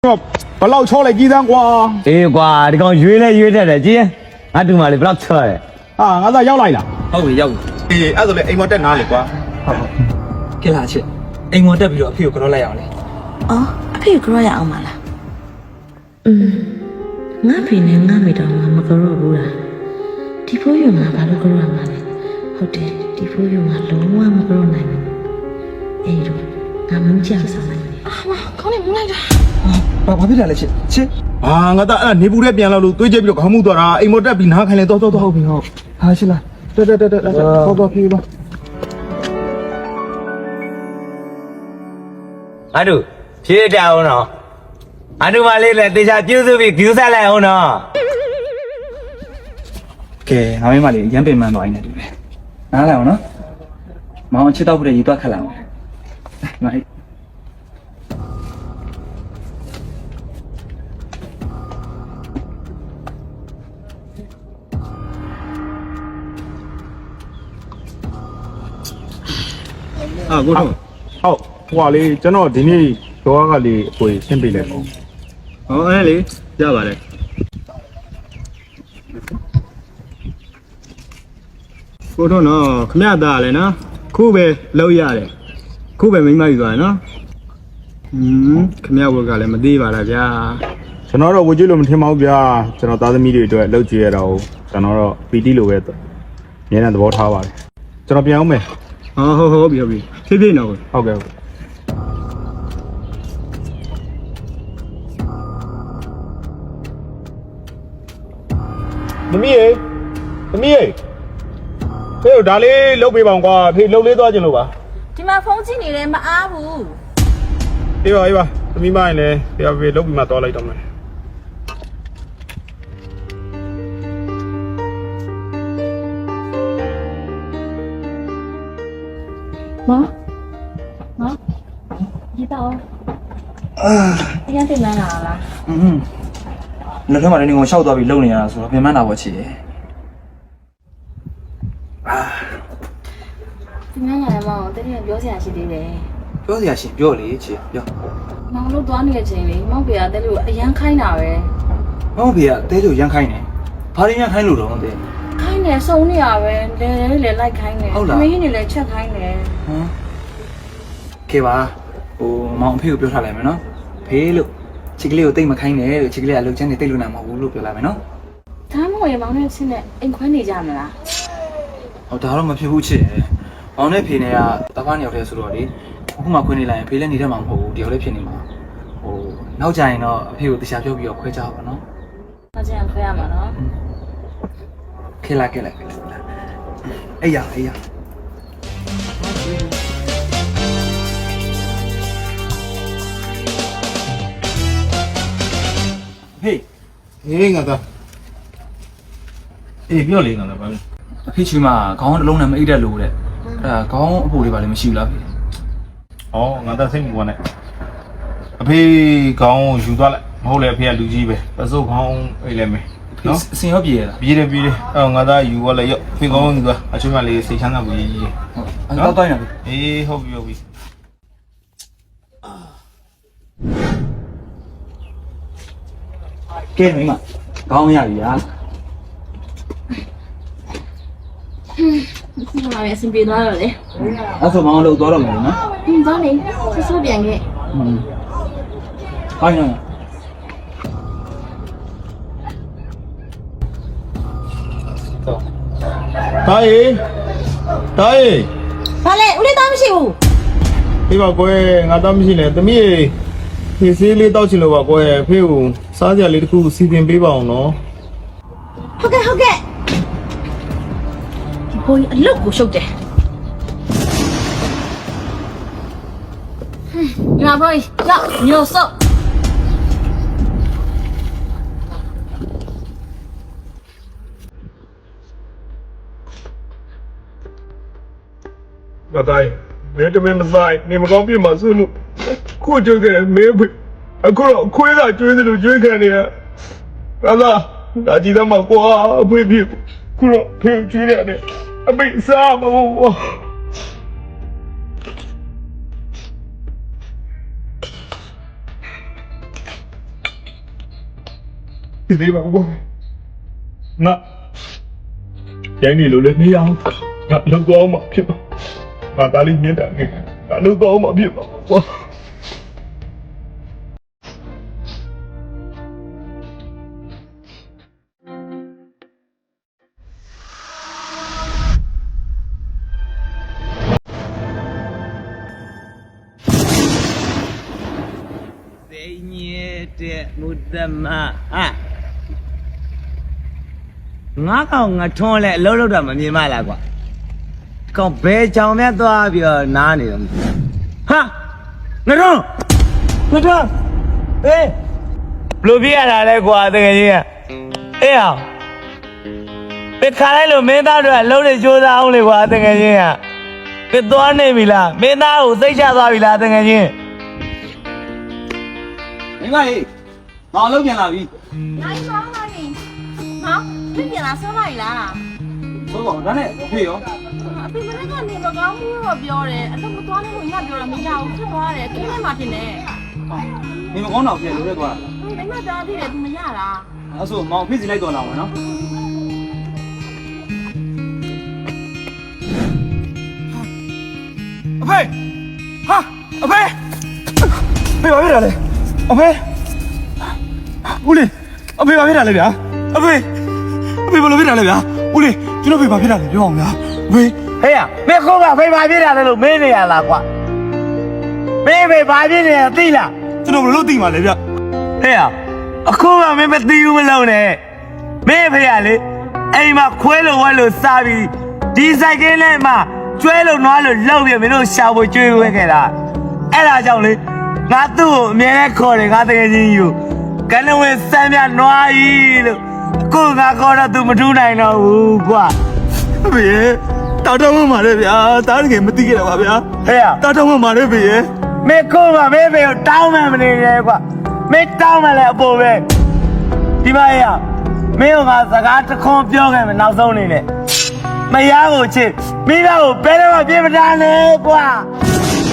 不老吵来几张瓜？哎瓜，你讲约来约的姐，俺他妈的不老扯的。啊，俺咋要来了？ဟုတ်ပြီရောက်ပြီ 俺这里哎，我在哪里瓜？ ခက်လာချစ်အိမ်ဝင်တက်ပြီးတော့အဖေကိုကြောက်လိုက်အောင်လေ အော်အဖေကကြောရအောင်မလားငါဖေနဲ့ငါမိတော်ငါမကြောဘူးလားဒီဖိုးယူငါဘာလို့ကြောရမှာလဲဟုတ်တယ်ဒီဖိုးယူငါလုံးဝမကြောနိုင်ဘူးအေးတော့ငါမင်းကြောက်ဆောင်နိုင်တယ်ခေါင်းနဲ့မလိုက်တာ ဘာဖြစ်လာလဲချစ် 啊，俺咋俺尼泊尔变了路，对这边看不到啦，哎，我这边哪看来，走。 ဟုတ်ပြီဟုတ်ဟာချစ်လား 走，去吧。俺都别这样呢，俺都妈来了，等下就是被丢下来后呢。 ကဲငါမင်းမလေးရမ်းပင်မှန်သွားနေတယ်ပဲနားလိုက်အောင်နော်မောင်ချစ်တော့ဖို့ရေတွက်ခက်လာအောင်ငါ啊，我说，好，我嘞，ကျွန်တော်ဒီနေ့တော့ကလေးကိုရှင်းပြလိုက်ပေါ့ ဟောအဲ့လေရပါတယ်ကိုတော့နော်ခမရသားလဲနော်ခုပဲလောက်ရတယ်ခုပဲမိမယူသွားတယ်နော်ခမရဘက်ကလည်းမသေးပါလားဗျာ ကျွန်တော်တော့ဝေကြည့်လို့မထင်ပါဘူးဗျာကျွန်တော်သားသမီးတွေအတွက်လှုပ်ကြည့်ရတာကိုကျွန်တော်တော့ပီတိလိုပဲမြင်တဲ့သဘောထားပါတယ်ကျွန်တော်ပြန်အောင်မယ် ဟုတ်ပြီဖြည်းဖြည်းနော် ဟုတ်ကဲ့သမီးရေဖေးဒါလေးလှုပ်ပေးပါအောင်ကွာဖေးလှုပ်လေးသွားခြင်းလို့ပါ ဒီမှာဖုန်းကြည့်နေတယ်မအားဘူး အေးပါသမီးမရင်လည်းဖေးလှုပ်ပြီးမှသွားလိုက်တော့မယ် မောဒီတော့တရားတင်လာလား လက်ထက်မှာလည်းနေကုန်ရှောက်သွားပြီးလုံနေရတာဆိုတော့ပြင်မှန်းတာပေါ့ချစ်ရဲ့ ဒီနေ့ရတယ်မောတကယ်ပြောစရာရှိသေးတယ် ပြောစရာရှိပြောလေချစ်ပြော မောင်တို့သွားနေတဲ့ချိန်လေးမောင်ပြရတဲ့လူအရန်ခိုင်းတာပဲ မောင်ဖေကတဲလို့ရမ်းခိုင်းတယ်ဘာရင်းရမ်းခိုင်းလို့တော့တဲ့ ခိုင်းနေစုံနေရပဲလဲလိုက်ခိုင်းနေမင်းနေလဲချက်ခိုင်းနေ ဟမ်ခေပါဟိုမောင်အဖေကိုပြောထားလိုက်မယ်နော်ဖေးလို့ချစ်ကလေးကိုတိတ်မခိုင်းနဲ့လို့ချစ်ကလေးကလှုပ်ချမ်းနေတိတ်လို့နိုင်မှာမဟုတ်ဘူးလို့ပြောလိုက်မယ်နော် ဒါမှမဟုတ်ရင်မောင်နဲ့ချင်းနဲ့အိမ်ခွဲနေကြမလား ဟောဒါတော့မဖြစ်ဘူးချစ်ရဲ့မောင်နဲ့ဖေနဲ့ကတကားနေရောက်တဲ့ဆိုတော့လေအခုမှခွင့်နေလိုက်ရင်ဖေးလည်းနေတတ်မှာမဟုတ်ဘူးတယောက်လည်းဖြစ်နေမှာဟိုနောက်ကြရင်တော့အဖေကိုတရားပြောပြီးတော့ခွဲကြပါနော် နောက်ကျရင်ခွဲရမှာနော် ခေလိုက်အေးရဟေး ဟေးငါသား အေးပြောလေငါလည်းပါလေအဖေချီမခေါင်းတစ်လုံးနဲ့မအိတ်တက်လို့တဲ့အဲ့ဒါခေါင်းအဖို့လေးပါလေမရှိဘူးလားဖေ ဩငါသားစိတ်မပေါ်နဲ့အဖေခေါင်းယူသွားလိုက်မဟုတ်လေအဖေကလူကြီးပဲပစုပ်ခေါင်းအိတ်လိုက်မယ်နော် အစင်ရောပြေရလား ပြေးတယ်အဲ့ငါသားယူသွားလိုက်ရော့ဖေခေါင်းယူသွားအချို့မှလေးစိတ်ချမ်းသာဘူးကြီး ဟုတ်အဲ့တော့တိုင်းရပြီ အေးဟုတ်ပြီကဲမိမခေါင်းရပြီလား ခုမှလည်းအဆင်ပြေသွားတော့လေ အဲ့ဆိုမောင်လို့သွားတော့မယ်နော် သွားနေဆက်ပြန်ခဲ့ ဟိုင်းနော် တားရေ ဘာလဲဦးလေးသားမရှိဘူး ဖေးပါကွယ်ငါသားမရှိနဲ့သမီးရေဖေးဆေးလေးတောက်ချင်လို့ပါကွယ်ဖေးကိုစားကြလေးတစ်ခုစီစဉ်ပေးပါအောင်နော် ဟုတ်ကဲ့ဒီဘိုးကြီးအလုတ်ကိုရှုပ်တယ်ငါဘိုးရောက်ညို့စော့ မတိုင်းမင်းတမင်မဆိုင်နေမကောင်းပြမှာဆိုလို့ကိုကြွေးခဲ့မင်းအခုတော့ခွေးကကျွေးတယ်လို့ကျွေးခံနေရဟာလားဒါကြည့်သမှာကွာအဖေပြခုတော့ဖေကျွေးရတယ်အမေစားမဟုတ်ဘူး ဒီသေးပါဘောငါရိုင်းနေလို့လည်းနေအောင်ငါလုံတော့မှဖြစ်ပါငါသားလေးမြင်တာငါလုံတော့မှဖြစ်ပါဘောစိတ်ညစ်တဲ့မုဒ္ဒမဟာငါကောင်ငါထွန်းလဲအလုံးလုံးတော့မမြင်မလားကွာကောင်ဘယ်ကြောင်မြတ်သွားပြီးတော့နားနေတော့ဟာငါတော့အေးဘလို့ပြရတာလဲကွာတကယ်ကြီးအေးအောင်ပြခါလိုက်လို့မင်းသားတို့ကလုံးနေကြိုးစားအောင်လေကွာတကယ်ကြီးပြသွားနေပြီလားမင်းသားကိုသိချသွားပြီလားတကယ်ကြီး မင်းကဟေးငါအလုပ်ပြန်လာပြီ နိုင်ပါလားရှင်။ဟာပြပြန်လာဆောလိုက်လား ဆိုတော့ဒါနဲ့ဖေရော ။အဖေမနေ့ကနေမကောင်းဘူးတော့ပြောတယ်။အတော့မသွားနဲ့လို့ညပြောတာမရဘူးဖြစ်သွားတယ်။ခင်းထဲမှာတင်တယ် မင်းမကောင်းတော့ပြန်လို့ထွက်သွားတာ ။မိမသားသေးတယ်သူမရတာ အဲ့ဆိုမောင်ဖေးစီလိုက်တော့လာအောင်နော်အဖေဟာအဖေဖေဘာဖြစ်တာလဲအဖေဦးလေးအဖေဘာဖြစ်တာလဲဗျာအဖေဘယ်လိုဖြစ်တာလဲဗျာဦးလေးကျွန်တော်ဖေဘာဖြစ်တာလဲပြောအောင်ဗျာအဖေ ဟေးရမင်းခုကဖေးပါပြစ်တာလဲလို့မင်းနေရလားကွာမင်းဖေးပါပြစ်နေရသိလား ကျွန်တော်ဘယ်လိုသိမှာလဲဗျ ဟေးရအခုမှမင်းမသိဘူးမလုံးနဲ့မင်းဖေးရလေအိမ်မှာခွဲလို့ဝဲလို့စားပြီးဒီစိုက်ကင်းထဲမှာကျွဲလို့နွားလို့လှုပ်ပြီးမင်းတို့ရှာဖို့ကျွေးဝဲခဲ့တာအဲ့ဒါကြောင့်လေငါသူ့ကိုအမြဲတမ်းခေါ်တယ်ငါတကယ်ချင်းယူကနဝဲစမ်းမြနွားကြီးလို့အခုငါခေါ်တော့ तू မထူးနိုင်တော့ဘူးကွာ အဖေတောက်တော့မှမာတယ်ဗျာတားတကယ်မသိခဲ့တာပါဗျာ ဟေးရ တောက်တော့မှမာတယ်ဖေရဲ့ မင်းခုမှမင်းဖေကိုတောင်းမှမနေရဲကွာမင်းတောင်းမှလည်းအပေါ်ပဲဒီမရမင်းကငါစကားတစ်ခွန်းပြောခဲ့မယ်နောက်ဆုံးနေနဲ့မရကိုချစ်မိဘကိုဘယ်တော့မှပြေးမတားနဲ့ကွာ